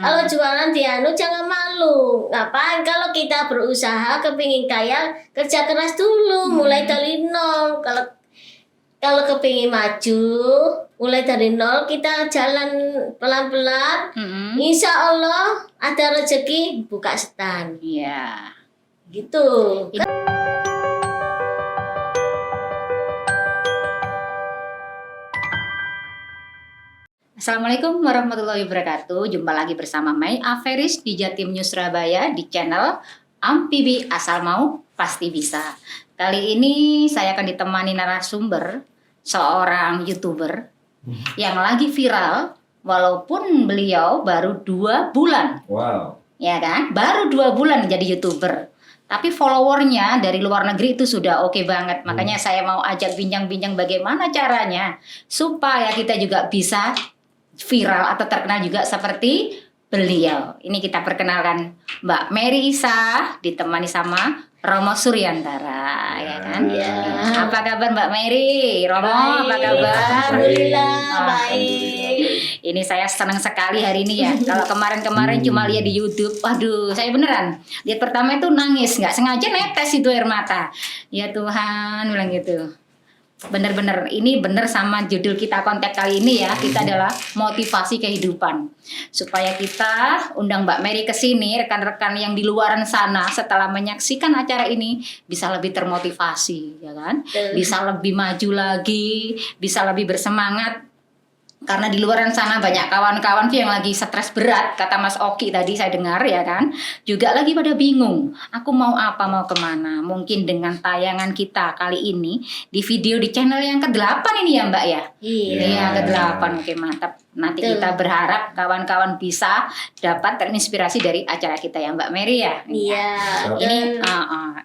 Kalau jualan di jangan malu. Ngapain kalau kita berusaha kepingin kaya, kerja keras dulu, mulai dari nol. Kalau kepingin maju, mulai dari nol, kita jalan pelan-pelan. Insya Allah ada rezeki buka stan. Iya. Gitu. Assalamualaikum warahmatullahi wabarakatuh. Jumpa lagi bersama Mai Aferis di Jatim News Surabaya di channel Amfibi Asal Mau Pasti Bisa. Kali ini saya akan ditemani narasumber seorang YouTuber yang lagi viral walaupun beliau baru 2 bulan. Wow. Ya kan? Baru 2 bulan jadi YouTuber. Tapi followernya dari luar negeri itu sudah oke banget. Makanya saya mau ajak bincang-bincang bagaimana caranya supaya kita juga bisa viral atau terkenal juga seperti beliau. Ini kita perkenalkan Mbak Mary Isa ditemani sama Romo Suryantara, ya kan? Ya. Apa kabar Mbak Mary? Romo, apa kabar? Alhamdulillah, baik. Ini saya senang sekali hari ini ya. Kalau kemarin-kemarin cuma lihat di YouTube, waduh, saya beneran lihat pertama itu nangis, nggak sengaja netes itu air mata. Ya Tuhan, bilang gitu. Bener-bener ini bener sama judul kita konten kali ini ya. Kita adalah motivasi kehidupan. Supaya kita undang Mbak Mary ke sini, rekan-rekan yang di luaran sana setelah menyaksikan acara ini bisa lebih termotivasi, ya kan? Bisa lebih maju lagi, bisa lebih bersemangat. Karena di luaran sana banyak kawan-kawan yang lagi stres berat, kata Mas Oki tadi saya dengar ya kan. Juga lagi pada bingung, aku mau apa, mau kemana. Mungkin dengan tayangan kita kali ini di video di channel yang ke-8 ini ya Mbak ya. Iya. Ini yang ke-8, oke mantap. Nanti kita berharap kawan-kawan bisa dapat terinspirasi dari acara kita ya Mbak Mary ya. Iya.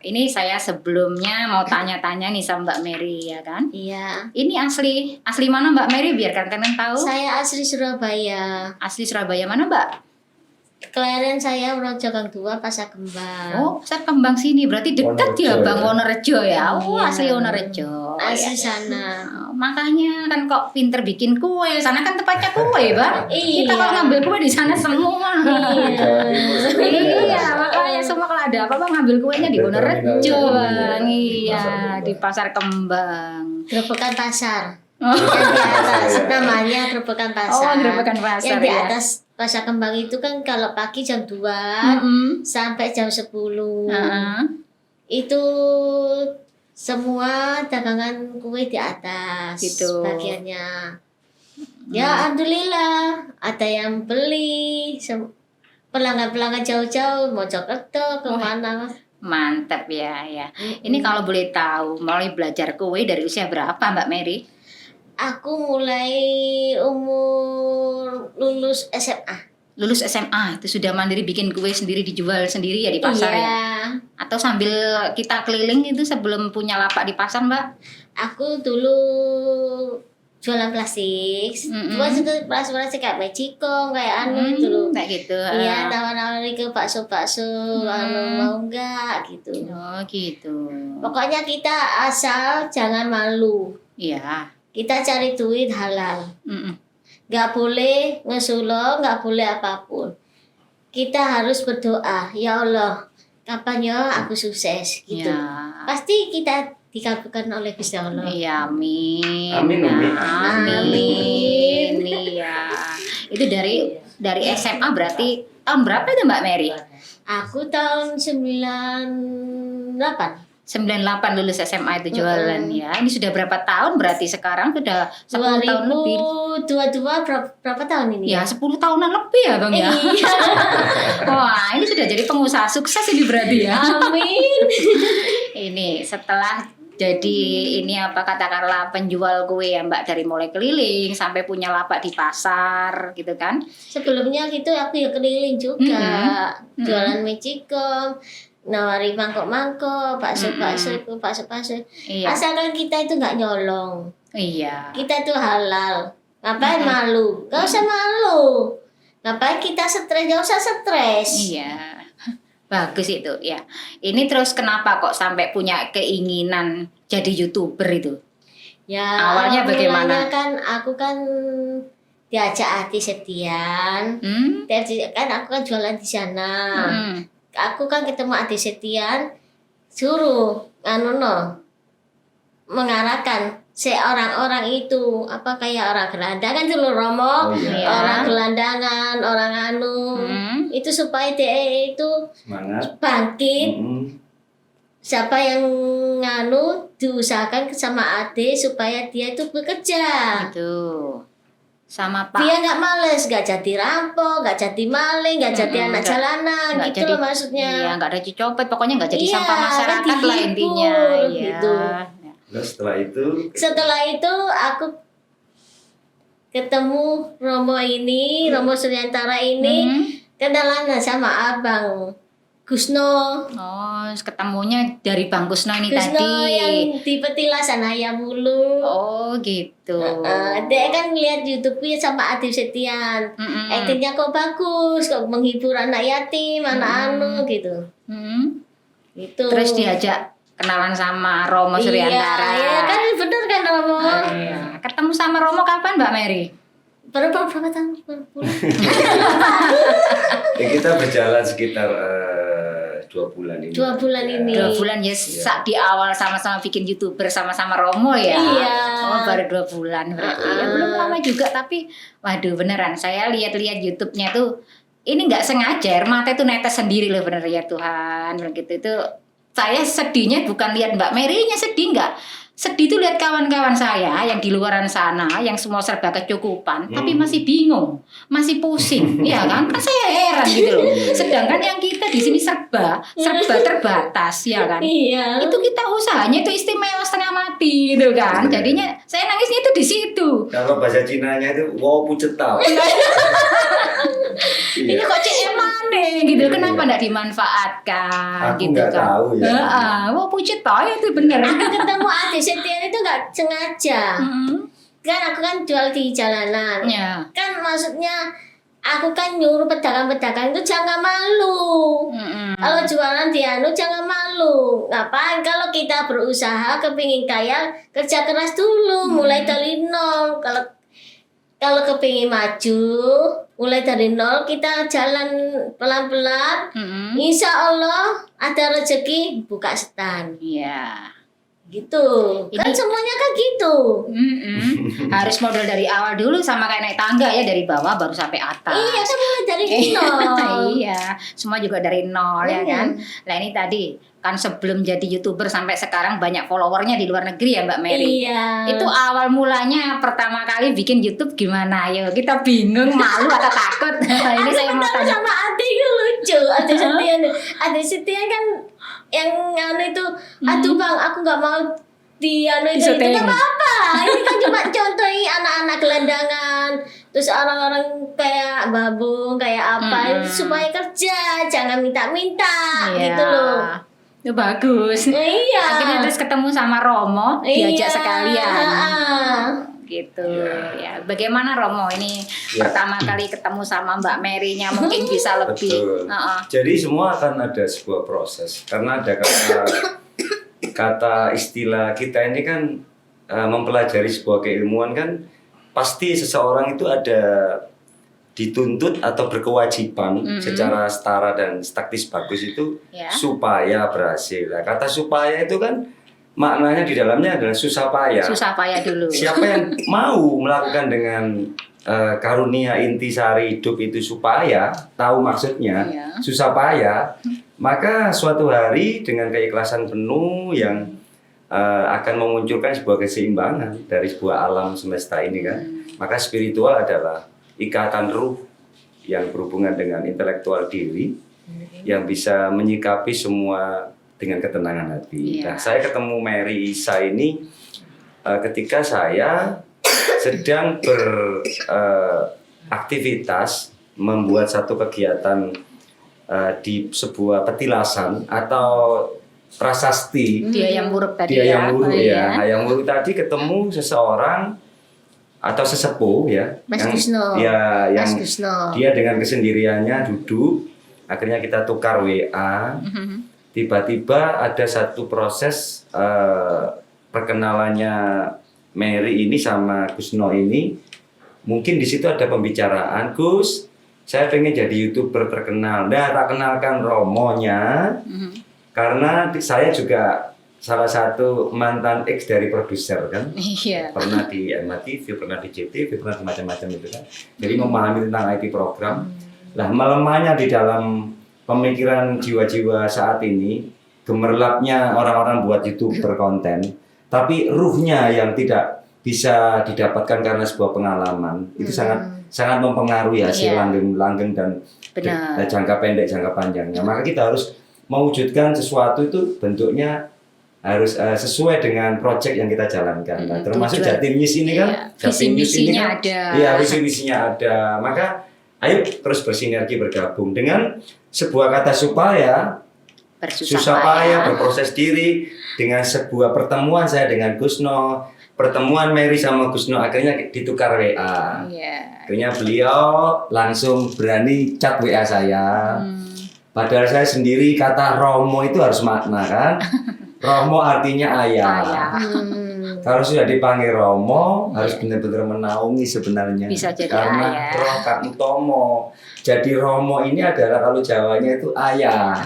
Ini saya sebelumnya mau tanya-tanya nih sama Mbak Mary ya kan. Iya. Ini asli mana Mbak Mary biar kalian tahu? Saya asli Surabaya. Asli Surabaya mana Mbak? Kelahiran saya Rojo Gang 2 Pasar Kembang. Oh, Pasar Kembang sini berarti dekat ya Wonorejo Bang ya? Wonorejo ya. Oh, Iya. asli Wonorejo. Asli Ya. sana. Makanya kan kok pinter bikin kue. Sana kan tempatnya kue, Bang. Iya. Kita kalau ngambil kue di sana semua. Iya, makanya semua kalau ada apa Bang ngambil kuenya di Wonorejo, Bang. Iya, di Pasar Kembang. Gerobokan pasar. Oh. Yang di atas namanya gerobokan pasar. Oh, gerobokan pasar, Yang di ya. atas Pasar Kembang itu kan kalau pagi jam 2 sampai jam 10. Itu semua dagangan kue di atas Gitu. bagiannya. Ya alhamdulillah ada yang beli. Pelanggan-pelanggan jauh-jauh Mojokerto kemana. Mantap ya. Ini kalau boleh tahu, mulai belajar kue dari usia berapa Mbak Mary? Aku mulai umur lulus SMA. Lulus SMA itu sudah mandiri bikin kue sendiri dijual sendiri ya di pasar ya? Iya. Atau sambil kita keliling itu sebelum punya lapak di pasar Mbak? Aku dulu jualan plastik. Jual plastik kayak magicom, kayak anu itu loh. Kayak gitu. Iya, tawar-tawari ke bakso-bakso, anu mau enggak gitu. Oh gitu. Pokoknya kita asal jangan malu. Iya. Kita cari duit halal. Nggak boleh ngesulong, nggak boleh apapun. Kita harus berdoa, ya Allah, kapan ya aku sukses gitu. Ya. Pasti kita dikabulkan oleh Gusti Allah. Iya, amin. Amin, amin. Amin. Iya. Itu dari SMA berarti tahun berapa itu Mbak Mary? Aku tahun 98. 98 lulus SMA itu jualan ya. Ini sudah berapa tahun berarti sekarang sudah 10 tahun lebih. 2022 berapa tahun ini? Ya 10 tahunan lebih ya Bang ya. Iya. Wah ini sudah jadi pengusaha sukses ini berarti ya. Amin. Ini setelah jadi ini apa katakanlah penjual kue ya Mbak dari mulai keliling sampai punya lapak di pasar gitu kan. Sebelumnya gitu aku ya keliling juga. Jualan magicom, nawari mangkok-mangkok, bakso-bakso. Iya. Asalkan kita itu nggak nyolong. Iya. Kita itu halal. Ngapain malu? Gak usah malu. Ngapain kita stres? Gak usah stres. Iya. Bagus itu ya. Ini terus kenapa kok sampai punya keinginan jadi YouTuber itu? Ya, Awalnya bagaimana? mulanya kan aku kan diajak Adi Setian. Kan aku kan jualan di sana. Aku kan ketemu Adi Setian, suruh mengarahkan orang-orang itu apa kayak orang gelandangan dulu Romo, orang gelandangan, orang itu supaya dia itu semangat bangkit. Siapa yang diusahakan sama Ade supaya dia itu bekerja. Gitu. Sama Pak. Dia nggak males, nggak jadi rampok, nggak jadi maling, nggak jadi anak jalanan, Nggak gitu jadi, loh maksudnya. Iya, nggak ada copet, pokoknya nggak jadi Iya, sampah masyarakat kan lah intinya. dihibur, Iya. gitu. Nah, Setelah itu aku ketemu Romo ini, Romo Suryantara ini, kenalan sama Abang Gusno. Oh, ketemunya dari Bang Kusno ini Gusno tadi. yang di Petilasan Hayamulu. Oh, gitu. Dia kan ngeliat YouTube-nya sama Adib Setian. Aktingnya kok bagus, kok menghibur anak yatim, anak gitu. Gitu. Terus diajak kenalan sama Romo Suryantara. Iya, kan bener kan Romo. Iya. Ketemu sama Romo kapan Mbak Mary? Berapa tahun? kita berjalan sekitar 2 bulan ini. 2 bulan ini. 2 bulan ya, di awal sama-sama bikin YouTuber sama-sama Romo ya. Iya. Oh, baru 2 bulan berarti. Ya belum lama juga, tapi waduh beneran saya lihat-lihat YouTube-nya tuh ini nggak sengaja air mata itu netes sendiri loh, bener ya Tuhan. Begitu itu saya sedihnya bukan lihat Mbak Mary-nya sedih, nggak. Sedih tuh lihat kawan-kawan saya yang di luaran sana yang semua serba kecukupan tapi masih bingung, masih pusing, ya kan? Kan saya heran gitu loh. Sedangkan yang kita di sini serba terbatas, ya kan? Iya. Itu kita usahanya itu istimewa setengah mati gitu kan. Jadinya saya nangisnya itu di situ. Kalau bahasa Cinanya itu wow pucet tau. Ini kok cek emane gitu. Kenapa enggak dimanfaatkan Aku gitu nggak kan? tahu ya. Wah pucet toh itu bener. Aku ketemu Ade Setian itu nggak sengaja. Kan aku kan jual di jalanan. Ya. Kan maksudnya aku kan nyuruh pedagang-pedagang itu jangan malu. Kalau jualan di jangan malu. Ngapain kalau kita berusaha kepingin kaya, kerja keras dulu, mulai dari nol. Kalau kepingin maju, mulai dari nol, kita jalan pelan-pelan. Insya Allah ada rezeki buka stand. Iya. Gitu. Kan semuanya kan gitu. Harus modal dari awal dulu sama kayak naik tangga ya, dari bawah baru sampai atas. Iya, kan mulai dari nol. Iya, semua juga dari nol ya kan. Nah ini tadi kan sebelum jadi YouTuber sampai sekarang banyak followernya di luar negeri ya Mbak Mary. Iya. Itu awal mulanya pertama kali bikin YouTube gimana? Ayo kita bingung, malu atau takut? Ini saya mau tanya. Sama Ade itu lucu. Ade Setian kan yang itu, aduh Bang, aku nggak mau di itu nggak apa-apa. Ini kan cuma contohin anak-anak gelandangan, terus orang-orang kayak babung, kayak apa, supaya kerja, jangan minta-minta, gitu loh. Itu bagus. Iya. Akhirnya terus ketemu sama Romo, diajak Iya. sekalian. Gitu ya. Bagaimana Romo ini pertama kali ketemu sama Mbak Mary-nya mungkin bisa lebih. Betul. Jadi semua akan ada sebuah proses karena ada kata istilah kita ini kan mempelajari sebuah keilmuan kan pasti seseorang itu ada dituntut atau berkewajiban secara setara dan taktis bagus itu supaya berhasil. Nah, kata supaya itu kan maknanya di dalamnya adalah susah payah. Susah payah dulu. Siapa yang mau melakukan dengan karunia intisari hidup itu supaya tahu maksudnya susah payah, maka suatu hari dengan keikhlasan penuh yang akan memunculkan sebuah keseimbangan dari sebuah alam semesta ini kan. Maka spiritual adalah ikatan ruh yang berhubungan dengan intelektual diri yang bisa menyikapi semua dengan ketenangan hati. Nah, saya ketemu Mary Isa ini ketika saya sedang beraktivitas membuat satu kegiatan di sebuah petilasan atau prasasti. Dia yang buruk tadi Dia yang buruk ya. Yang buruk tadi ketemu seseorang atau sesepuh ya, Mas yang Gusno. yang Mas Gusno. dia dengan kesendiriannya duduk, akhirnya kita tukar WA. Tiba-tiba ada satu proses perkenalannya Mary ini sama Gusno ini mungkin di situ ada pembicaraan, Gus, saya pengen jadi YouTuber terkenal. Nah, tak kenalkan Romonya, karena saya juga salah satu mantan ex dari produser kan. Iya. Pernah di MATV, pernah di JTV, pernah di macam-macam itu kan. Jadi memahami tentang IT program. Lah melemahnya di dalam pemikiran jiwa-jiwa saat ini, gemerlapnya orang-orang buat YouTuber konten, tapi ruhnya yang tidak bisa didapatkan karena sebuah pengalaman, itu sangat mempengaruhi hasil langgeng dan jangka pendek, jangka panjangnya. Maka kita harus mewujudkan sesuatu itu bentuknya harus sesuai dengan proyek yang kita jalankan. Nah, termasuk Jatim News ini kan, visi misinya ada. Iya, visi misinya ada. Maka ayo terus bersinergi, bergabung dengan sebuah kata supaya, susah payah, berproses diri, dengan sebuah pertemuan saya dengan Gusno, pertemuan Mary sama Gusno akhirnya ditukar WA. Akhirnya beliau langsung berani chat WA saya. Padahal saya sendiri kata Romo itu harus makna kan. Romo artinya ayah. Kalau sudah dipanggil Romo harus benar-benar menaungi sebenarnya. Bisa jadi karena ayah. Roh Utomo. Jadi Romo ini adalah kalau Jawanya itu ayah.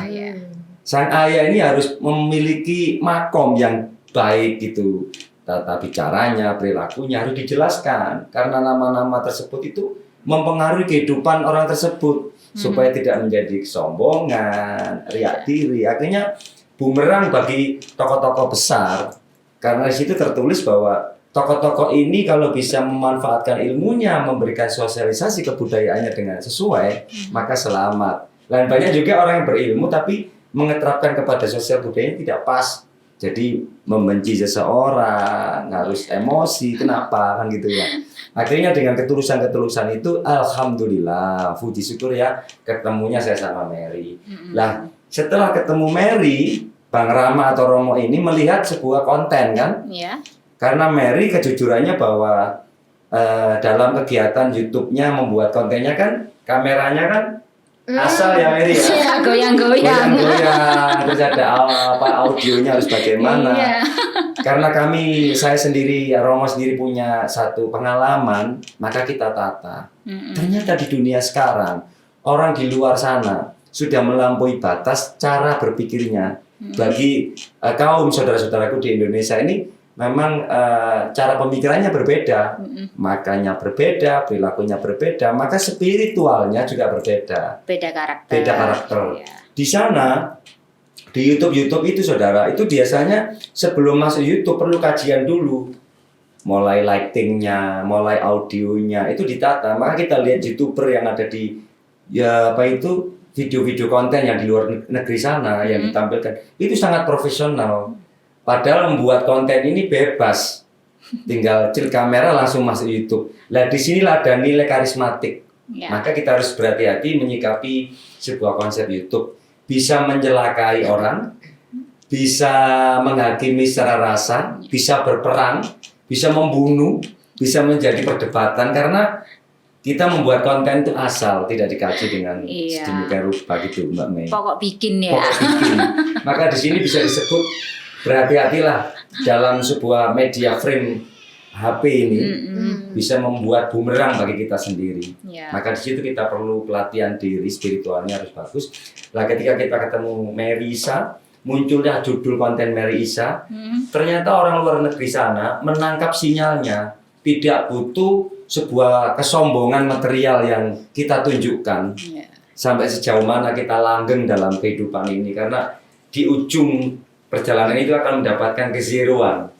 Sang ayah ini harus memiliki makom yang baik gitu. Tata bicaranya, perilakunya harus dijelaskan karena nama-nama tersebut itu mempengaruhi kehidupan orang tersebut supaya tidak menjadi kesombongan, riak diri. Akhirnya bumerang bagi tokoh-tokoh besar karena di situ tertulis bahwa tokoh-tokoh ini kalau bisa memanfaatkan ilmunya, memberikan sosialisasi kebudayaannya dengan sesuai, maka selamat. Dan banyak juga orang yang berilmu tapi mengeterapkan kepada sosial budaya tidak pas. Jadi membenci seseorang, harus emosi, kenapa kan gitu ya. Akhirnya dengan ketulusan-ketulusan itu, alhamdulillah, puji syukur ya, ketemunya saya sama Mary. Lah, setelah ketemu Mary, Bang Rama atau Romo ini melihat sebuah konten kan? Karena Mary kejujurannya bahwa dalam kegiatan YouTube-nya membuat kontennya kan, kameranya kan asal ya Mary ya, goyang-goyang, terus ada audionya harus bagaimana. Karena saya sendiri, Romo sendiri punya satu pengalaman, maka kita tata. Ternyata di dunia sekarang orang di luar sana sudah melampaui batas cara berpikirnya. Bagi kaum saudara-saudaraku di Indonesia ini memang cara pemikirannya berbeda, makanya berbeda, perilakunya berbeda, maka spiritualnya juga berbeda. Beda karakter. Di sana di YouTube itu saudara, itu biasanya sebelum masuk YouTube perlu kajian dulu. Mulai lightingnya, mulai audionya itu ditata. Maka kita lihat YouTuber yang ada di video-video konten yang di luar negeri sana yang ditampilkan itu sangat profesional. Padahal membuat konten ini bebas, tinggal cil kamera langsung masuk YouTube. Lah di sinilah ada nilai karismatik. Maka kita harus berhati-hati menyikapi sebuah konsep YouTube. Bisa mencelakai orang, bisa menghakimi secara rasa, bisa berperang, bisa membunuh, bisa menjadi perdebatan karena kita membuat konten itu asal, tidak dikaji dengan sedemikian rupa gitu Mbak Mei. Pokok bikin ya. Maka di sini bisa disebut berhati-hatilah dalam sebuah media frame HP ini bisa membuat bumerang bagi kita sendiri. Maka di situ kita perlu pelatihan diri, spiritualnya harus bagus. Lah ketika kita ketemu Mary Isa, munculnya judul konten Mary Isa, ternyata orang luar negeri sana menangkap sinyalnya, tidak butuh sebuah kesombongan material yang kita tunjukkan. Sampai sejauh mana kita langgeng dalam kehidupan ini, karena di ujung perjalanan itu akan mendapatkan kezeroan.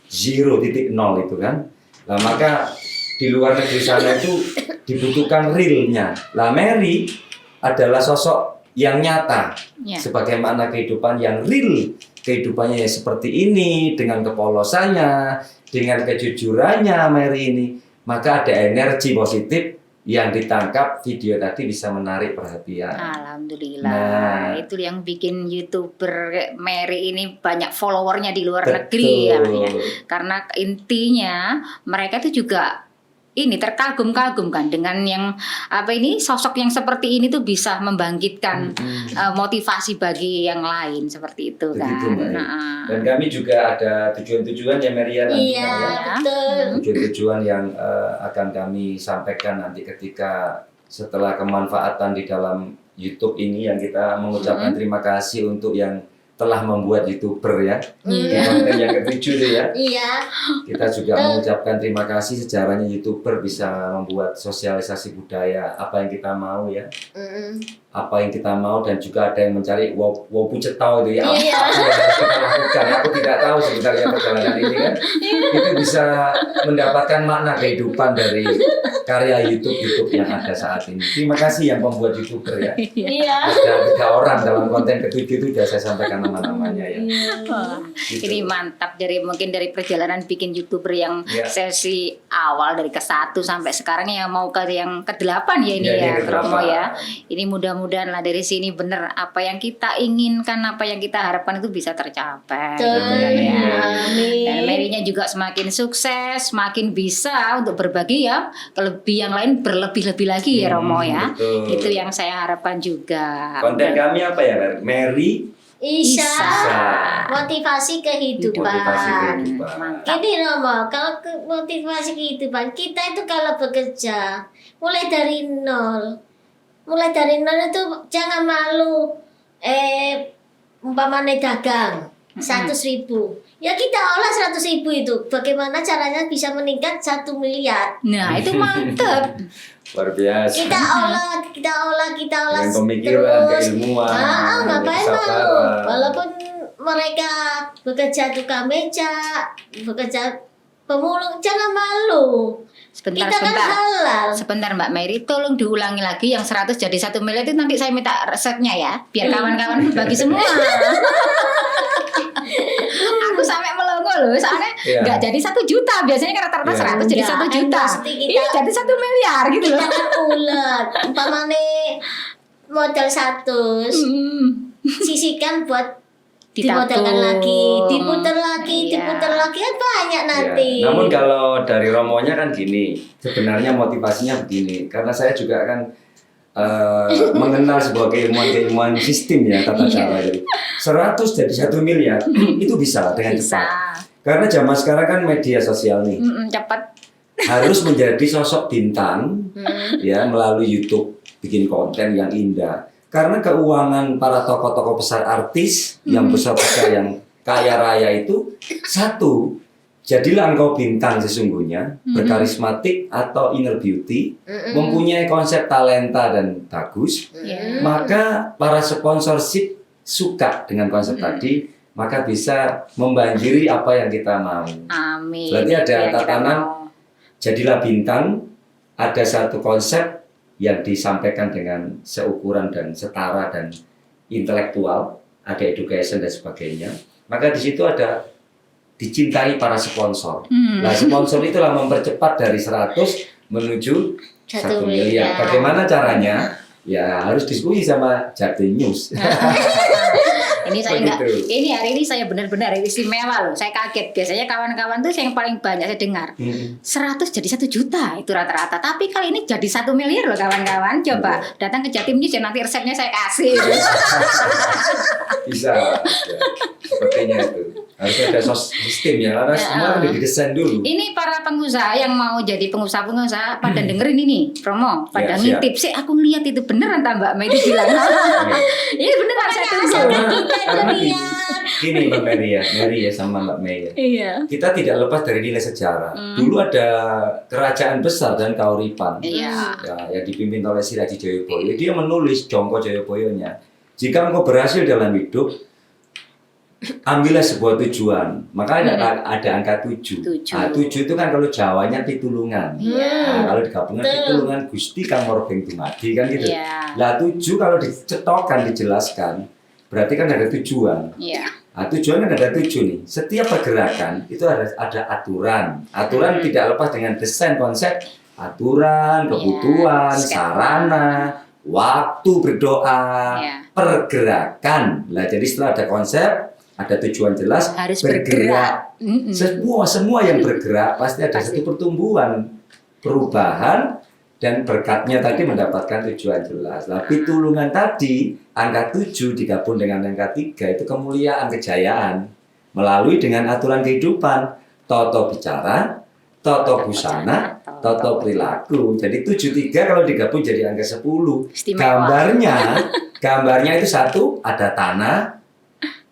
0.0 itu kan. Nah, maka di luar negeri sana itu dibutuhkan realnya. Lah Mary adalah sosok yang nyata. Sebagaimana kehidupan yang real. Kehidupannya ya seperti ini, dengan kepolosannya, dengan kejujurannya Mary ini. Maka ada energi positif yang ditangkap video tadi bisa menarik perhatian. Alhamdulillah. Itu yang bikin YouTuber Mary ini banyak followernya di luar negeri ya. Karena intinya mereka itu juga ini terkagum-kagum kan dengan yang sosok yang seperti ini tuh bisa membangkitkan motivasi bagi yang lain seperti itu kan. Begitu, Mbak. Dan kami juga ada tujuan-tujuan ya Maria nanti Iya, ya. betul. Tujuan-tujuan yang akan kami sampaikan nanti ketika setelah kemanfaatan di dalam YouTube ini yang kita mengucapkan terima kasih untuk yang telah membuat YouTuber ya. Di konten yang ketujuh itu ya. Iya. Kita juga mengucapkan terima kasih sejarahnya YouTuber bisa membuat sosialisasi budaya apa yang kita mau ya. Apa yang kita mau dan juga ada yang mencari wow pucetau itu ya. Iya. Apa yang harus kita lakukan? Aku tidak tahu sebenarnya perjalanan ini kan. Itu bisa mendapatkan makna kehidupan dari karya YouTube yang ada saat ini. Terima kasih yang membuat YouTuber ya. Iya. Ada 3 orang dalam konten ketujuh itu sudah saya sampaikan nama-namanya ya. Wah, Gitu. ini mantap mungkin dari perjalanan bikin YouTuber yang Ya. sesi awal dari ke-1 sampai sekarang yang mau ke yang ke-8 ya ini Ya, ini ya yang ke-8. Romo ya. Ini mudah-mudahan lah dari sini bener apa yang kita inginkan, apa yang kita harapkan itu bisa tercapai. Betul. Gitu ya. Amin. Dan Mary-nya juga semakin sukses, semakin bisa untuk berbagi ya lebih yang lain berlebih-lebih lagi ya Romo ya. Betul. Itu yang saya harapkan juga. Konten kami apa ya, Mary? Isa. Isa. Motivasi kehidupan. Motivasi kehidupan. Mantap. Ini Romo, kalau motivasi kehidupan kita itu kalau bekerja mulai dari nol itu jangan malu. Umpamanya dagang 100.000, ya kita olah 100.000 itu. Bagaimana caranya bisa meningkat 1 miliar? Nah itu mantep. Luar biasa. Kita olah Dengan pemikiran, keilmuan, ngapain malu? kesabaran. Walaupun mereka bekerja tukang beca, bekerja pemulung, jangan malu. Sebentar, Kita kan halal. Sebentar Mbak Mary, tolong diulangi lagi yang 100 jadi 1 miliar itu nanti saya minta resepnya ya, biar kawan-kawan bagi semua. Aku sampai melongo loh, soalnya Iya. nggak jadi 1 juta, biasanya kan rata-rata Iya. 100 jadi 1 Enggak, juta. pasti kita- Ini jadi 1 miliar gitu loh. Jangan ulet. Umpamane modal 100, sisihkan buat dimodalkan lagi, diputer lagi, Iya. diputer lagi kan banyak nanti. Ya, namun kalau dari Romonya kan gini, sebenarnya motivasinya begini, karena saya juga kan mengenal sebuah keilmuan sistem ya tata cara. Jadi 100 jadi 1 miliar itu bisa dengan Bisa. cepat. Karena zaman sekarang kan media sosial nih Cepat. harus menjadi sosok bintang ya melalui YouTube bikin konten yang indah. Karena keuangan para tokoh-tokoh besar artis yang besar-besar yang kaya raya itu satu, jadilah engkau bintang sesungguhnya, berkarismatik atau inner beauty, mempunyai konsep talenta dan bagus, Ya. maka para sponsorship suka dengan konsep tadi, maka bisa membanjiri apa yang kita mau. Amin. Berarti ada Itu yang kita tatanan. mau. Jadilah bintang, ada satu konsep yang disampaikan dengan seukuran dan setara dan intelektual, ada education dan sebagainya. Maka di situ ada dicintai para sponsor. Nah, sponsor itulah mempercepat dari 100 menuju 1 miliar. Bagaimana caranya? Ya harus diskusi sama Jati News. Ini saya enggak, Begitu. ini hari ini saya benar-benar istimewa loh. Saya kaget. Biasanya kawan-kawan tuh yang paling banyak saya dengar 100 jadi 1 juta itu rata-rata. Tapi kali ini jadi 1 miliar loh kawan-kawan. Coba datang ke Jatim News ya, nanti resepnya saya kasih. Bisa, ya. Sepertinya itu. Harusnya ada sistem ya, karena semua kan didesain dulu. Ini para pengusaha yang mau jadi pengusaha-pengusaha pada dengerin ini promo, pada Ya, siap. ngintip sih. Aku lihat itu beneran tak Mbak Mary bilang. Ini beneran saya tunggu. Karena gini Mbak Mary ya sama Mbak Mei ya. Iya. Kita tidak lepas dari nilai sejarah. Dulu ada kerajaan besar dan Kauripan, Iya. ya, yang dipimpin oleh Siraji Joyoboyo. Dia menulis Jongko Joyoboyonya. Jika engkau berhasil dalam hidup, ambillah sebuah tujuan. Maka ada angka 7. 7. Nah, 7 itu kan kalau Jawanya pitulungan. Nah, kalau digabungkan pitulungan Gusti Kang Morbeng Dumadi kan gitu. Iya. Lah 7 kalau dicetokkan, dijelaskan, berarti kan ada tujuan. Iya. Nah, tujuan kan ada 7 nih. Setiap pergerakan itu ada aturan. Aturan tidak lepas dengan desain konsep aturan, kebutuhan, sarana, waktu berdoa, pergerakan. Lah jadi setelah ada konsep, ada tujuan jelas, Harus bergerak. Semua yang bergerak pasti ada satu pertumbuhan perubahan dan berkatnya tadi mendapatkan tujuan jelas. Nah, pitulungan tadi angka 7 digabung dengan angka 3 itu kemuliaan, kejayaan melalui dengan aturan kehidupan, toto bicara, toto busana, toto perilaku. Jadi 73 kalau digabung jadi angka 10. Istimewa. Gambarnya itu 1 ada tanah,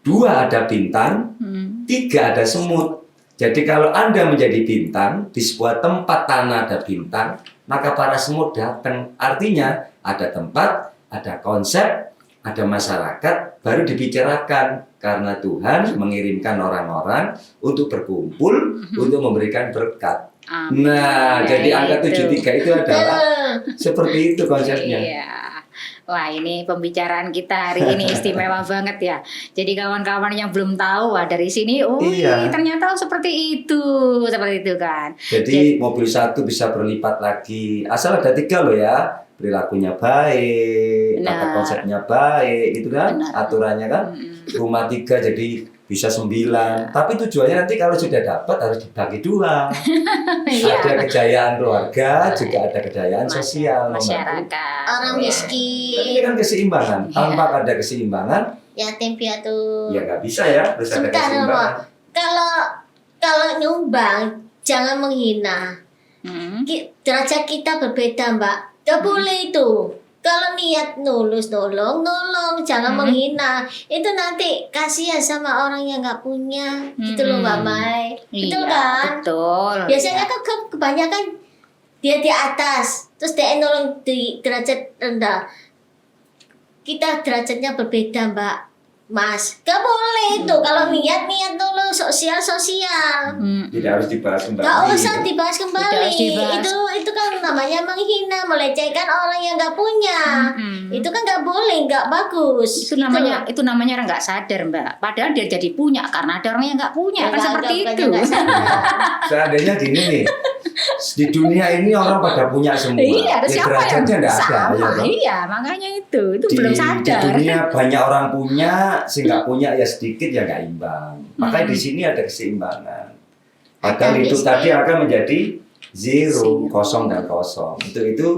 2 ada bintang, 3 ada semut. Jadi kalau Anda menjadi bintang di sebuah tempat tanah ada bintang, maka para semut datang. Artinya ada tempat, ada konsep, ada masyarakat, baru dibicarakan. Karena Tuhan mengirimkan orang-orang untuk berkumpul, untuk memberikan berkat. Amin. Nah, Ya, jadi angka itu. 73 itu adalah seperti itu konsepnya. Iya. Wah, ini pembicaraan kita hari ini istimewa banget ya. Jadi kawan-kawan yang belum tahu, wah dari sini, Iya. ternyata seperti itu kan. Jadi mobil 1 bisa berlipat lagi. Asal ada 3 loh ya. Perilakunya baik, tata Benar. konsepnya baik, itu kan Benar. aturannya kan. Rumah 3 jadi bisa 9. Tapi tujuannya nanti kalau sudah dapat harus dibagi 2. Iya. Ada kejayaan keluarga, juga ada kejayaan sosial. Masyarakat. Orang Ini miskin, kan keseimbangan. Iya. Tanpa ada keseimbangan, yatim piatu. ya nggak bisa ya. Harus ada Sebentar, keseimbangan. Kalau nyumbang jangan menghina. Hmm. Derajat kita berbeda, Mbak. Gak boleh itu. Kalau niat nolong, jangan menghina. Itu nanti kasihan sama orang yang nggak punya. Gitu loh, Mbak Mai. Betul Iya, kan? betul. Biasanya kan kebanyakan dia di atas, terus dia nolong di derajat rendah. Kita derajatnya berbeda, Mbak. Mas, gak boleh itu. Kalau niat nolong sosial. Tidak harus dibahas kembali. Gak usah dibahas Tidak kembali. harus dibahas. Itu kan namanya menghina, melecehkan orang yang gak punya. Itu kan gak boleh, gak bagus. Itu namanya orang nggak sadar, Mbak. Padahal dia jadi punya karena ada orang yang nggak punya, kan seperti itu. Seandainya gini nih, di dunia ini orang pada punya semua. Iya, ada Ya, siapa yang derajatnya nggak ada. sama? Ya, toh? Iya, makanya itu Di belum sadar. dunia banyak orang punya, sih nggak punya ya sedikit ya nggak imbang. Makanya di sini ada keseimbangan. Padahal Ada itu miskin. tadi akan menjadi zero, kosong dan kosong. Untuk itu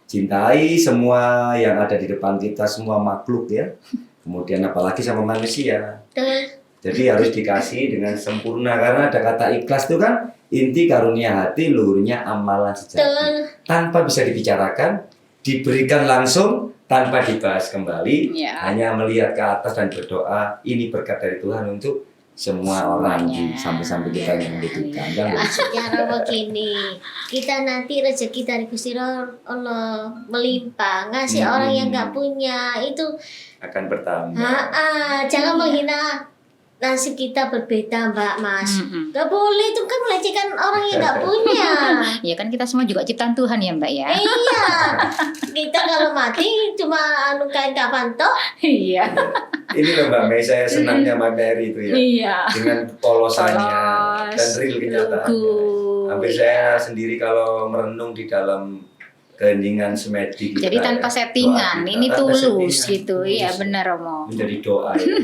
cintai semua yang ada di depan kita, semua makhluk ya. Kemudian apalagi sama manusia. Jadi harus dikasih dengan sempurna karena ada kata ikhlas itu kan inti karunia hati, luhurnya amalan sejati. Tanpa bisa dibicarakan, diberikan langsung tanpa dibahas kembali, Ya. hanya melihat ke atas dan berdoa. Ini berkat dari Tuhan untuk semua orang Semuanya. sampai-sampai kita yang membutuhkan. Kan begitu? Secara begini, kita nanti rezeki dari Gusti Allah melimpah, ngasih orang yang nggak punya itu. Akan bertambah. Jangan menghina. Nasib kita berbeda, Mbak, Mas. Mm-mm. Gak boleh, itu kan melecehkan orang yang nggak punya. Ya kan kita semua juga ciptaan Tuhan ya, Mbak ya. Iya, kita kalau mati cuma kain kafan toh. Iya. Ini loh Mbak Mei, saya senangnya Mbak Mary itu ya. Iya. Dengan polosannya Polos, dan real kenyataannya. lugu. Hampir saya sendiri kalau merenung di dalam keheningan semedi kita. Jadi tanpa ya, settingan, doa kita. ini Tanpa tulus settingan, gitu. tulus. Iya, benar Romo. Menjadi doa ya.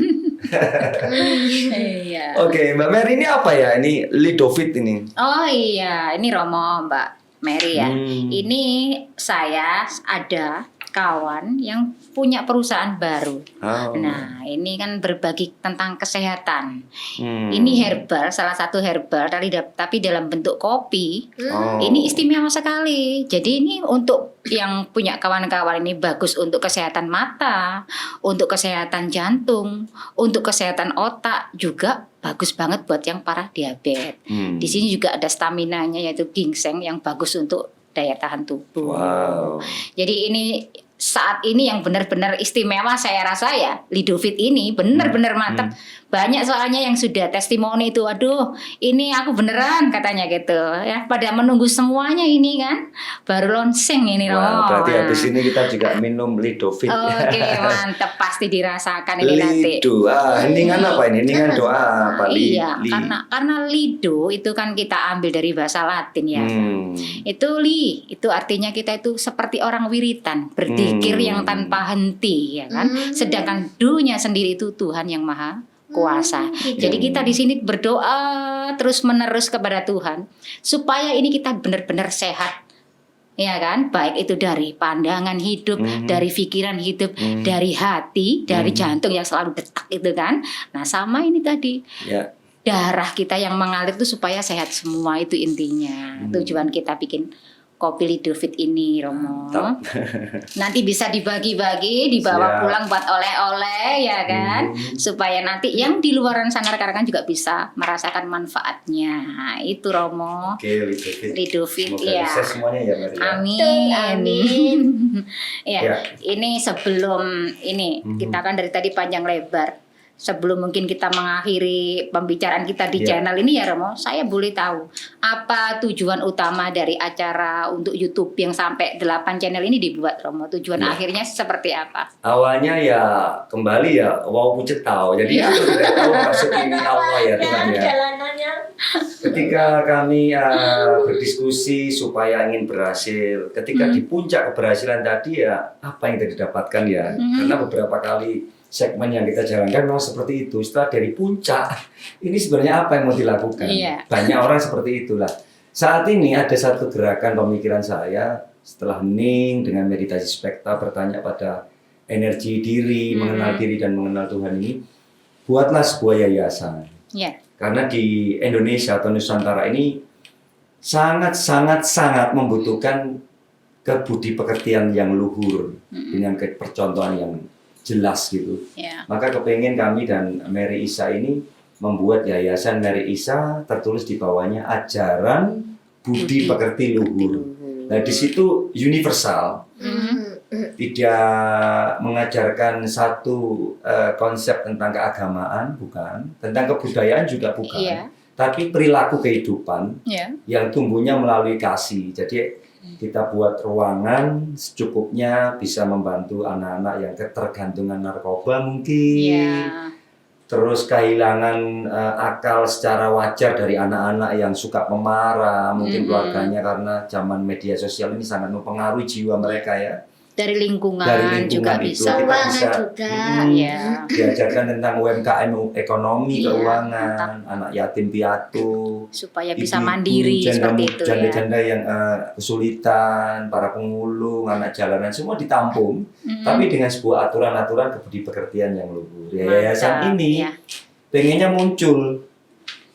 Iya. Oke, Mbak Mary ini apa ya? Ini Lidovit ini. Oh iya, ini Romo, Mbak Mary ya. Ini saya ada kawan yang punya perusahaan baru. Oh. Nah, ini kan berbagi tentang kesehatan. Hmm. Ini herbal, salah satu herbal tapi dalam bentuk kopi. Oh. Ini istimewa sekali. Jadi ini untuk yang punya kawan-kawan ini bagus untuk kesehatan mata, untuk kesehatan jantung, untuk kesehatan otak, juga bagus banget buat yang parah diabetes. Di sini juga ada staminanya yaitu ginseng yang bagus untuk daya tahan tubuh. Wow. Jadi ini saat ini yang benar-benar istimewa saya rasa ya Lidovit ini benar-benar mantap. Banyak soalnya yang sudah testimoni itu, aduh ini aku beneran katanya gitu ya. Pada menunggu semuanya ini kan baru launching ini loh. Wah, berarti habis ini kita juga minum Lidovit. Oke, mantap pasti dirasakan ini nanti. Lido, heningan apa ini? Heningan doa apa? Iya, karena lido itu kan kita ambil dari bahasa Latin ya. Itu itu artinya kita itu seperti orang wiritan, berzikir yang tanpa henti ya kan. Sedangkan do-nya sendiri itu Tuhan yang Maha Kuasa. Jadi kita di sini berdoa terus-menerus kepada Tuhan supaya ini kita benar-benar sehat, Ya kan, baik itu dari pandangan hidup, dari pikiran hidup, dari hati, dari jantung yang selalu detak itu kan. Nah sama ini tadi, Ya. darah kita yang mengalir itu supaya sehat semua, itu intinya. Tujuan kita bikin kopi Lidovit ini, Romo. Mantap. Nanti bisa dibagi-bagi, dibawa Siap. pulang buat oleh-oleh ya kan, supaya nanti yang di luaran sana rekan-rekan juga bisa merasakan manfaatnya. Nah, itu Romo. Oke, Lidovit. Lidovit Semoga ya. sukses semuanya ya, Mbak. Amin. Amin. Ya, Ya. ini sebelum ini kita kan dari tadi panjang lebar. Sebelum mungkin kita mengakhiri pembicaraan kita di Ya. channel ini ya Romo, saya boleh tahu apa tujuan utama dari acara untuk YouTube yang sampai 8 channel ini dibuat, Romo? Tujuan Ya. akhirnya seperti apa? Awalnya ya kembali ya wow pucet tahu. Jadi itu tidak tahu maksud ini Allah ya Tuhan ya. Jalanannya. Ketika kami berdiskusi supaya ingin berhasil, ketika di puncak keberhasilan tadi ya apa yang kita didapatkan ya? Karena beberapa kali segmen yang kita jalankan memang seperti itu. Setelah dari puncak, ini sebenarnya apa yang mau dilakukan? Iya. Banyak orang seperti itulah. Saat ini ada satu gerakan pemikiran saya setelah hening dengan meditasi spekta bertanya pada energi diri, mengenal diri dan mengenal Tuhan ini, buatlah sebuah yayasan. Ya. Karena di Indonesia atau Nusantara ini sangat membutuhkan kebudi pekertian yang luhur dengan percontohan yang jelas gitu. Ya. Maka kepengen kami dan Mary Isa ini membuat yayasan Mary Isa, tertulis di bawahnya ajaran budi pekerti luhur. Nah di situ universal, tidak mengajarkan satu konsep tentang keagamaan, bukan, tentang kebudayaan juga bukan, Iya. tapi perilaku kehidupan Ya. yang tumbuhnya melalui kasih. Jadi kita buat ruangan secukupnya bisa membantu anak-anak yang ketergantungan narkoba mungkin, Ya. terus kehilangan akal secara wajar dari anak-anak yang suka pemarah, mungkin keluarganya karena zaman media sosial ini sangat mempengaruhi jiwa mereka ya. Dari lingkungan, Dari lingkungan juga itu bisa. kita Keuangan bisa juga. Iya. diajarkan tentang UMKM, ekonomi, Iya, keuangan, anak yatim piatu, Supaya bisa ibu-ibu, mandiri seperti itu ya. janda-janda yang kesulitan, para pemulung, anak jalanan semua ditampung, tapi dengan sebuah aturan-aturan kebudi pekertian yang luhur. Ya, yayasan Mantap, ini ya. pengennya muncul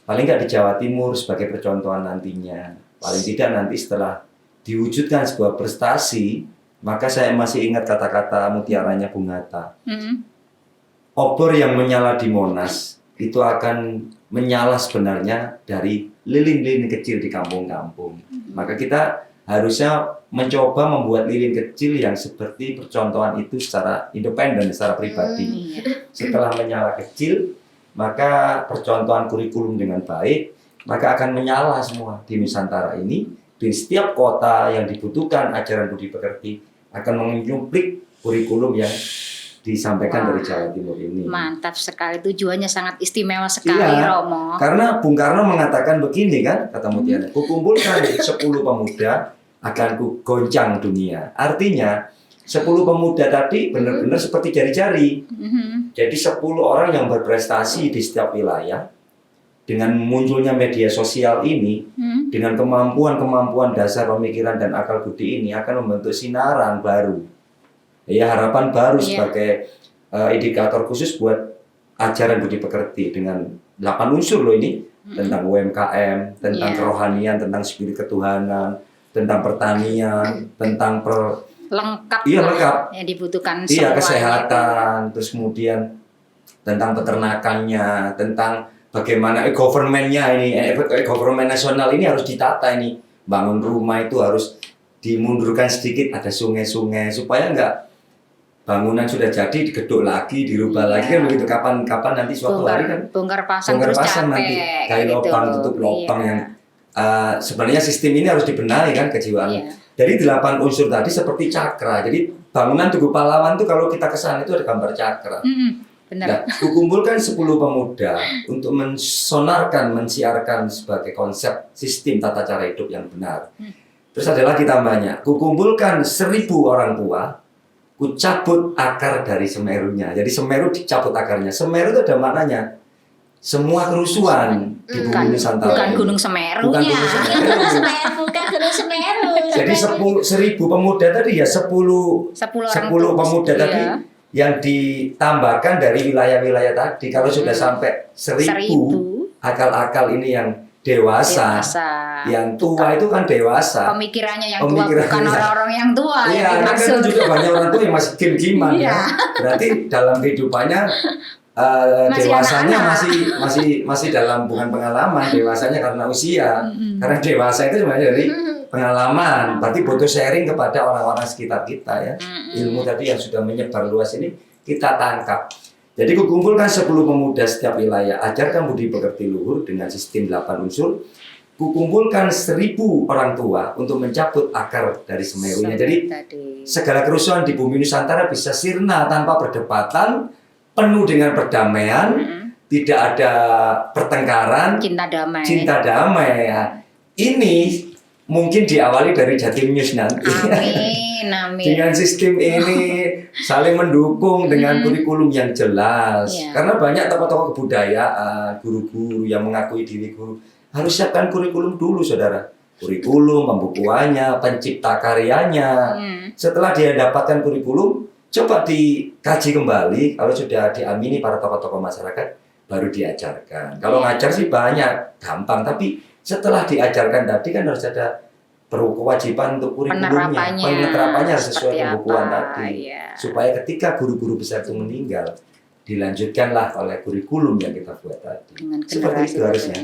paling nggak di Jawa Timur sebagai percontohan nantinya. Paling tidak nanti setelah diwujudkan sebuah prestasi, maka saya masih ingat kata-kata mutiaranya Bung Hatta. Obor yang menyala di Monas itu akan menyala sebenarnya dari lilin-lilin kecil di kampung-kampung. Maka kita harusnya mencoba membuat lilin kecil yang seperti percontohan itu secara independen, secara pribadi. Iya. Setelah menyala kecil, maka percontohan kurikulum dengan baik, maka akan menyala semua di Nusantara ini. Di setiap kota yang dibutuhkan ajaran budi pekerti akan menyuplik kurikulum yang disampaikan dari Jawa Timur ini. Mantap sekali, tujuannya sangat istimewa sekali, Iya, Romo. karena Bung Karno mengatakan begini kan, kata Mutiara, kukumpulkan 10 pemuda akan ku goncang dunia. Artinya 10 pemuda tadi benar-benar seperti jari-jari. Jadi 10 orang yang berprestasi di setiap wilayah dengan munculnya media sosial ini, dengan kemampuan-kemampuan dasar pemikiran dan akal budi ini akan membentuk sinaran baru. Ya, harapan baru sebagai indikator khusus buat ajaran budi pekerti dengan 8 unsur loh ini, tentang UMKM, tentang kerohanian, tentang spirit ketuhanan, tentang pertanian, tentang Lengkap. iya lah lengkap. yang dibutuhkan Iya, semua kesehatan, terus kemudian tentang peternakannya, tentang bagaimana government-nya ini, government nasional ini harus ditata ini. Bangun rumah itu harus dimundurkan sedikit, ada sungai-sungai supaya enggak bangunan sudah jadi digeduk lagi, dirubah lagi kan begitu. Kapan nanti suatu hari kan bongkar pasang bongkar terus pasang capek nanti kayak gitu. lubang tutup lubang Iya. yang sebenarnya sistem ini harus dibenahi kan kejiwaan. Iya. Dari 8 unsur tadi seperti cakra. Jadi bangunan Tugu Pahlawan itu kalau kita ke sana itu ada gambar cakra. Benar. Nah, kukumpulkan 10 pemuda untuk mensonarkan, mensiarkan sebagai konsep sistem tata cara hidup yang benar. Terus ada lagi tambahnya, kukumpulkan 1000 orang tua, kucabut akar dari semerunya. Jadi semeru dicabut akarnya. Semeru itu ada maknanya. semua kerusuhan di bumi Nusantara. Bukan ini. Gunung Semerunya. Bukan Gunung Semeru. Bukan Gunung Semeru. Jadi 10.000 pemuda tadi ya 10 pemuda iya. tadi yang ditambahkan dari wilayah-wilayah tadi. Kalau sudah sampai 1.000 akal-akal ini yang dewasa, yang tua itu kan dewasa. Pemikirannya yang tua bukan orang-orang yang tua. Iya, yang kan juga banyak orang tua yang masih game-gamean ya. Berarti dalam kehidupannya dewasanya masih dalam bukan pengalaman, dewasanya karena usia. Karena dewasa itu sebenarnya dari pengalaman. Berarti butuh sharing kepada orang-orang sekitar kita ya. Ilmu tadi yang sudah menyebar luas ini kita tangkap. Jadi kukumpulkan 10 pemuda setiap wilayah, ajarkan budi pekerti luhur dengan sistem 8 unsur. Kukumpulkan 1.000 orang tua untuk mencabut akar dari Semerunya. Jadi segala kerusuhan di bumi Nusantara bisa sirna tanpa perdebatan, penuh dengan perdamaian, tidak ada pertengkaran, cinta damai. Ya. Ini mungkin diawali dari Jatim News nanti. Amin. Dengan sistem ini saling mendukung dengan kurikulum yang jelas. Karena banyak tokoh-tokoh kebudayaan, guru-guru yang mengakui diri guru harus siapkan kurikulum dulu, saudara. Kurikulum, pembukuannya, pencipta karyanya. Setelah dia dapatkan kurikulum, coba dikaji kembali. Kalau sudah diamini para tokoh-tokoh masyarakat, baru diajarkan. Kalau ngajar sih banyak, gampang. Tapi setelah diajarkan tadi kan harus ada kewajiban untuk kurikulumnya, penerapannya sesuai pembukuan tadi, supaya ketika guru-guru besar itu meninggal, dilanjutkanlah oleh kurikulum yang kita buat tadi. Dengan seperti itu harusnya.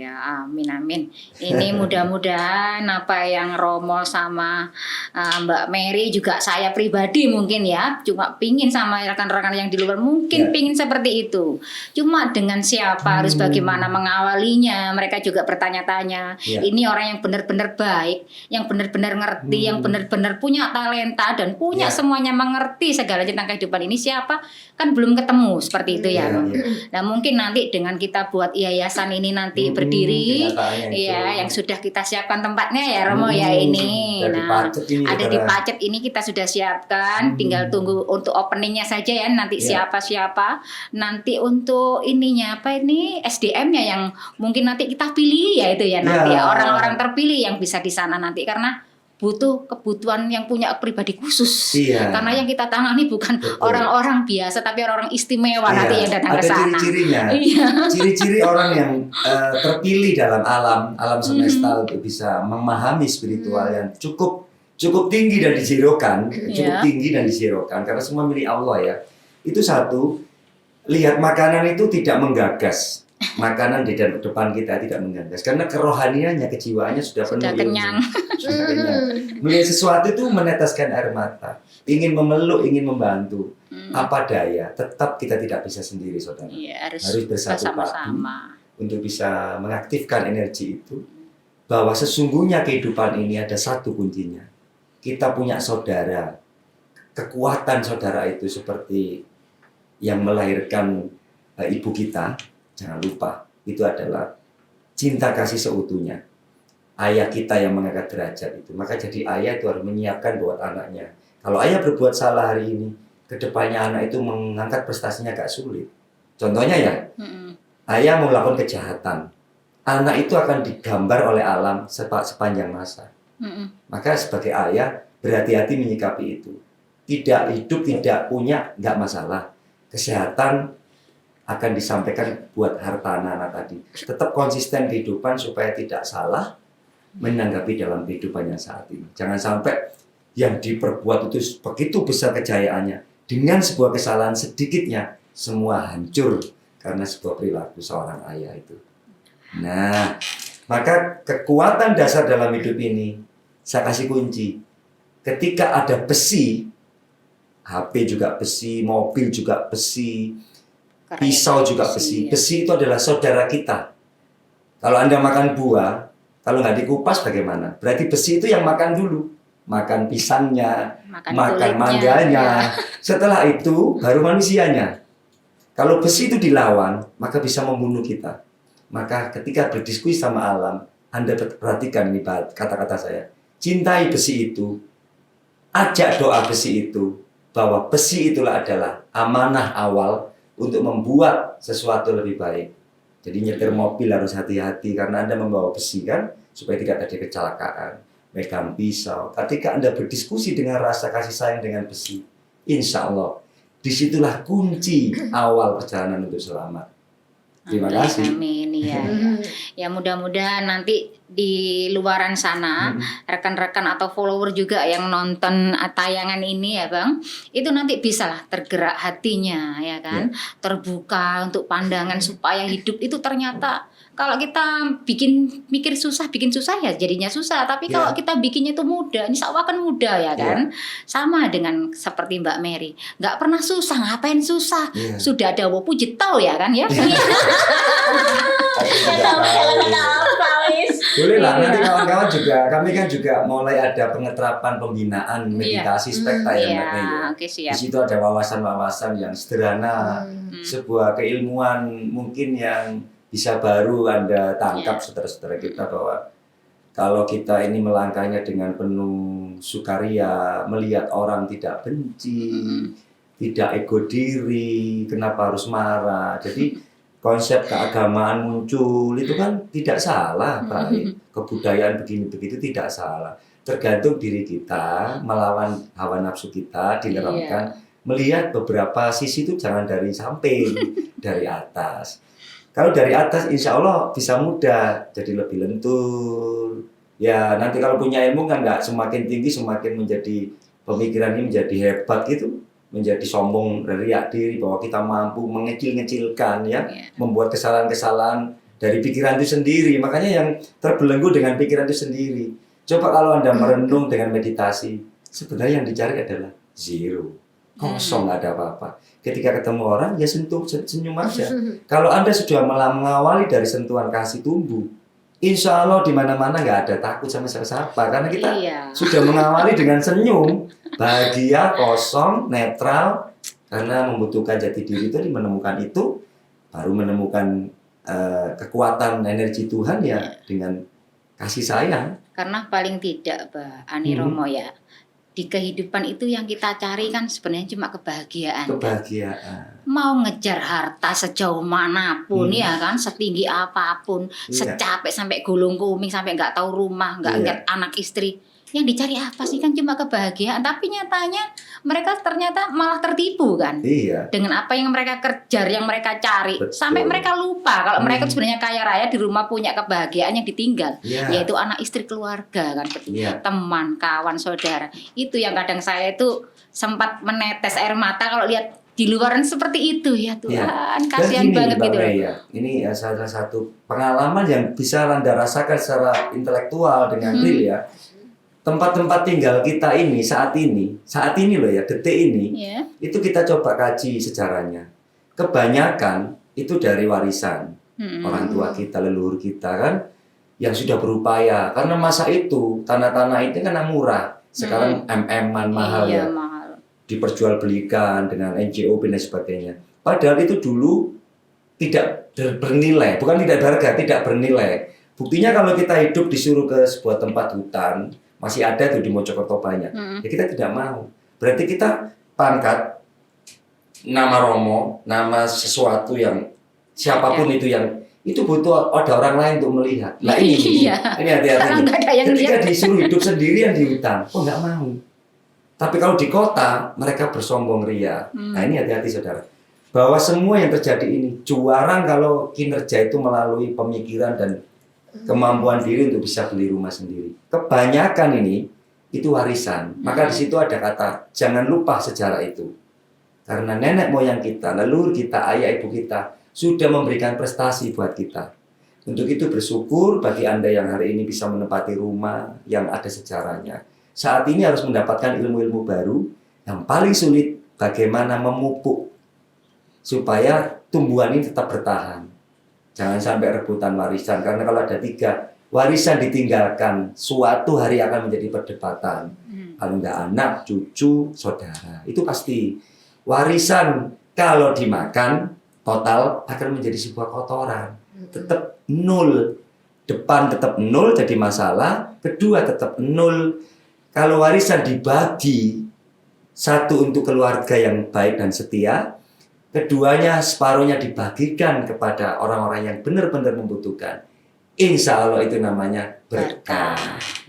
Ya, amin. Ini mudah-mudahan apa yang Romo sama Mbak Mary juga saya pribadi mungkin ya, cuma pingin sama rekan-rekan yang di luar mungkin pingin seperti itu. Cuma dengan siapa harus bagaimana mengawalinya, mereka juga bertanya-tanya. Ini orang yang benar-benar baik, yang benar-benar ngerti, yang benar-benar punya talenta dan punya semuanya mengerti segala tentang kehidupan ini siapa? Kan belum ketemu seperti itu ya. Nah, mungkin nanti dengan kita buat yayasan ini nanti berdiri, yang sudah kita siapkan tempatnya ya Romo ya ini. Nah, ada di Pacet ini kita sudah siapkan, tinggal tunggu untuk openingnya saja ya nanti siapa-siapa. Nanti untuk ininya apa ini SDM-nya yang mungkin nanti kita pilih ya itu ya nanti ya orang-orang terpilih yang bisa di sana nanti karena butuh kebutuhan yang punya pribadi khusus. Karena yang kita tangani bukan orang-orang biasa tapi orang-orang istimewa nanti yang datang ke sana. Ada ciri-cirinya. Ciri-ciri orang yang terpilih dalam alam semesta untuk bisa memahami spiritual yang cukup tinggi dan dizerokan, karena semua milik Allah ya. Itu satu, lihat makanan itu tidak menggagas. Makanan di depan kita tidak menggagas karena kerohaniannya, kejiwaannya sudah penuh. Sudah kenyang. Melihat sesuatu itu meneteskan air mata, ingin memeluk, ingin membantu. Apa daya, tetap kita tidak bisa sendiri, saudara. Harus bersatu padu untuk bisa mengaktifkan energi itu. Bahwa sesungguhnya kehidupan ini ada satu kuncinya. Kita punya saudara. Kekuatan saudara itu seperti yang melahirkan ibu kita. Jangan lupa, itu adalah cinta kasih seutuhnya. Ayah kita yang mengangkat derajat itu. Maka jadi ayah itu harus menyiapkan buat anaknya. Kalau ayah berbuat salah hari ini, kedepannya anak itu mengangkat prestasinya agak sulit. Contohnya ya, ayah mau melakukan kejahatan. Anak itu akan digambar oleh alam sepanjang masa. Maka sebagai ayah, berhati-hati menyikapi itu. Tidak hidup, tidak punya, nggak masalah. Kesehatan akan disampaikan buat hartana tadi. Tetap konsisten kehidupan supaya tidak salah menanggapi dalam kehidupan yang saat ini. Jangan sampai yang diperbuat itu begitu besar kejayaannya. Dengan sebuah kesalahan sedikitnya, semua hancur karena sebuah perilaku seorang ayah itu. Nah, maka kekuatan dasar dalam hidup ini, saya kasih kunci. Ketika ada besi, HP juga besi, mobil juga besi, pisau juga besi. Besi itu adalah saudara kita. Kalau Anda makan buah, kalau nggak dikupas bagaimana? Berarti besi itu yang makan dulu. Makan pisangnya, makan mangganya. Setelah itu baru manusianya. Kalau besi itu dilawan, maka bisa membunuh kita. Maka ketika berdiskusi sama alam, Anda perhatikan ini kata-kata saya. Cintai besi itu. Ajak doa besi itu. Bahwa besi itulah adalah amanah awal untuk membuat sesuatu lebih baik. Jadi nyetir mobil harus hati-hati karena Anda membawa besi kan, supaya tidak terjadi kecelakaan. Megang pisau. Ketika Anda berdiskusi dengan rasa kasih sayang dengan besi, insya Allah disitulah kunci awal perjalanan untuk selamat. Terima kasih. Amin, ya. Ya mudah-mudahan nanti di luaran sana rekan-rekan atau follower juga yang nonton tayangan ini ya Bang, itu nanti bisalah tergerak hatinya ya kan, terbuka untuk pandangan supaya hidup itu ternyata kalau kita bikin susah ya jadinya susah, tapi kalau kita bikinnya itu mudah, insya Allah kan mudah ya kan. Sama dengan seperti Mbak Mary, nggak pernah susah, ngapain susah, sudah ada puji tahu ya kan ya. Boleh lah, nanti kawan-kawan juga, kami kan juga mulai ada pengeterapan pembinaan meditasi spekta ya Mbak Mary. Oke, siap. Di situ ada wawasan-wawasan yang sederhana, sebuah keilmuan mungkin yang bisa baru Anda tangkap saudara-saudara kita, bahwa kalau kita ini melangkahnya dengan penuh sukaria, melihat orang tidak benci, tidak ego diri, kenapa harus marah. Jadi konsep keagamaan muncul itu kan tidak salah, baik. Kebudayaan begini-begitu tidak salah. Tergantung diri kita melawan hawa nafsu kita, dinerapkan, melihat beberapa sisi itu jangan dari samping, dari atas. Kalau dari atas insya Allah bisa mudah, jadi lebih lentur. Ya nanti kalau punya ilmu kan nggak semakin tinggi semakin menjadi pemikiran ini menjadi hebat gitu, menjadi sombong, riak diri bahwa kita mampu mengecil-ngecilkan ya, membuat kesalahan-kesalahan dari pikiran itu sendiri. Makanya yang terbelenggu dengan pikiran itu sendiri. Coba kalau Anda merenung dengan meditasi, sebenarnya yang dicari adalah zero. Kosong, nggak ada apa-apa. Ketika ketemu orang, ya sentuh, senyum aja. Kalau Anda sudah mengawali dari sentuhan kasih tumbuh, insya Allah di mana-mana nggak ada takut sama siapa-siapa. Karena kita sudah mengawali dengan senyum, bahagia, kosong, netral. Karena membutuhkan jati diri itu, menemukan itu, baru menemukan kekuatan energi Tuhan ya dengan kasih sayang. Karena paling tidak Mbak Ani Romo ya, di kehidupan itu yang kita cari kan sebenarnya cuma kebahagiaan. Kebahagiaan. Mau ngejar harta sejauh manapun ya kan, setinggi apapun, secapek sampai gulung kuming, sampai nggak tahu rumah, nggak ingat anak istri. Yang dicari apa sih kan cuma kebahagiaan, tapi nyatanya mereka ternyata malah tertipu kan. Dengan apa yang mereka kejar, yang mereka cari. Betul. Sampai mereka lupa kalau mereka sebenarnya kaya raya, di rumah punya kebahagiaan yang ditinggal, yaitu anak istri, keluarga kan, teman, kawan, saudara. Itu yang kadang saya itu sempat menetes air mata kalau lihat di luaran seperti itu ya Tuhan. Kasihan banget gitu. Ini salah satu pengalaman yang bisa Anda rasakan secara intelektual dengan real ya. Tempat-tempat tinggal kita ini saat ini loh ya, detik ini, itu kita coba kaji sejarahnya. Kebanyakan itu dari warisan orang tua kita, leluhur kita kan, yang sudah berupaya. Karena masa itu tanah-tanah itu kan murah, sekarang MM-an mahal ya, diperjualbelikan dengan NGO dan sebagainya. Padahal itu dulu tidak bernilai, bukan tidak berharga, tidak bernilai. Buktinya kalau kita hidup disuruh ke sebuah tempat hutan, masih ada tuh di Mojokerto banyak. Ya kita tidak mau. Berarti kita pangkat nama Romo, nama sesuatu yang siapapun itu yang itu butuh ada orang lain untuk melihat. Nah ini hati-hati. Ketika disuruh hidup sendirian di hutan, nggak mau. Tapi kalau di kota mereka bersombong ria. Nah ini hati-hati saudara. Bahwa semua yang terjadi ini juaran kalau kinerja itu melalui pemikiran dan kemampuan diri untuk bisa beli rumah sendiri. Kebanyakan ini itu warisan. Maka di situ ada kata jangan lupa sejarah itu. Karena nenek moyang kita, leluhur kita, ayah ibu kita sudah memberikan prestasi buat kita. Untuk itu bersyukur bagi Anda yang hari ini bisa menempati rumah yang ada sejarahnya. Saat ini harus mendapatkan ilmu-ilmu baru. Yang paling sulit bagaimana memupuk supaya tumbuhan ini tetap bertahan. Jangan sampai rebutan warisan, karena kalau ada 3 warisan ditinggalkan, suatu hari akan menjadi perdebatan. Kalau enggak anak, cucu, saudara, itu pasti. Warisan kalau dimakan total akan menjadi sebuah kotoran. Tetap 0. Depan tetap 0 jadi masalah, kedua tetap 0. Kalau warisan dibagi, 1 untuk keluarga yang baik dan setia, keduanya separuhnya dibagikan kepada orang-orang yang benar-benar membutuhkan. Insya Allah itu namanya berkah.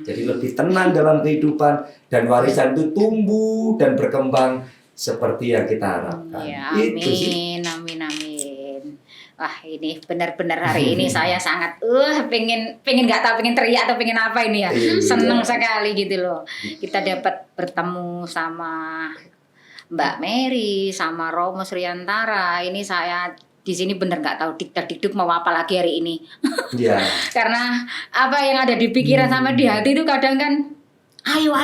Jadi lebih tenang dalam kehidupan dan warisan itu tumbuh dan berkembang seperti yang kita harapkan. Ya, Itu sih. amin, amin, amin. Wah, ini benar-benar hari ini saya sangat pengen nggak tahu pengen teriak atau pengen apa ini ya. Iya. Seneng sekali gitu loh. Kita dapat bertemu sama Mbak Mary, sama Romo Sriantara. Ini saya di sini bener nggak tahu dikduk mau apa lagi hari ini. Ya. Karena apa yang ada di pikiran sama di hati itu kadang kan ayo.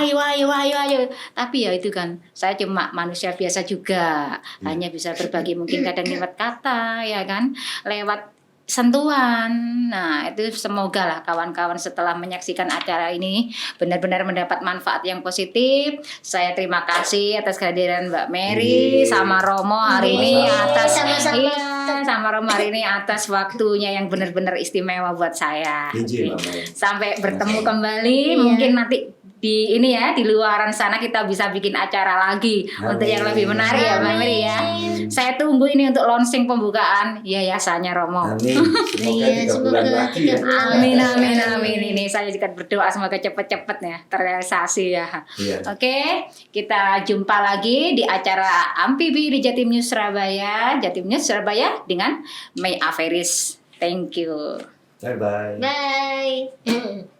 Tapi ya itu kan saya cuma manusia biasa juga. Hanya bisa berbagi mungkin kadang lewat kata ya kan, lewat sentuhan. Nah, itu semoga lah kawan-kawan setelah menyaksikan acara ini benar-benar mendapat manfaat yang positif. Saya terima kasih atas kehadiran Mbak Mary sama Romo hari ini atas Sama-sama. sama Romo hari ini atas waktunya yang benar-benar istimewa buat saya. Izin, Mama. Sampai bertemu kembali, Iya. mungkin nanti di ini ya di luaran sana kita bisa bikin acara lagi untuk yang lebih menarik ya Mbak Mary ya. Saya tunggu ini untuk launching pembukaan yayasannya Romo. Amin. Semoga Iya, 3 bulan semoga lagi ya. 3 bulan. Amin. Ini saya juga berdoa semoga cepet-cepet ya terrealisasi ya. Iya. Oke, kita jumpa lagi di acara Amfibi di Jatim News Surabaya. Jatim News Surabaya dengan May Averis. Thank you. Bye bye. Bye.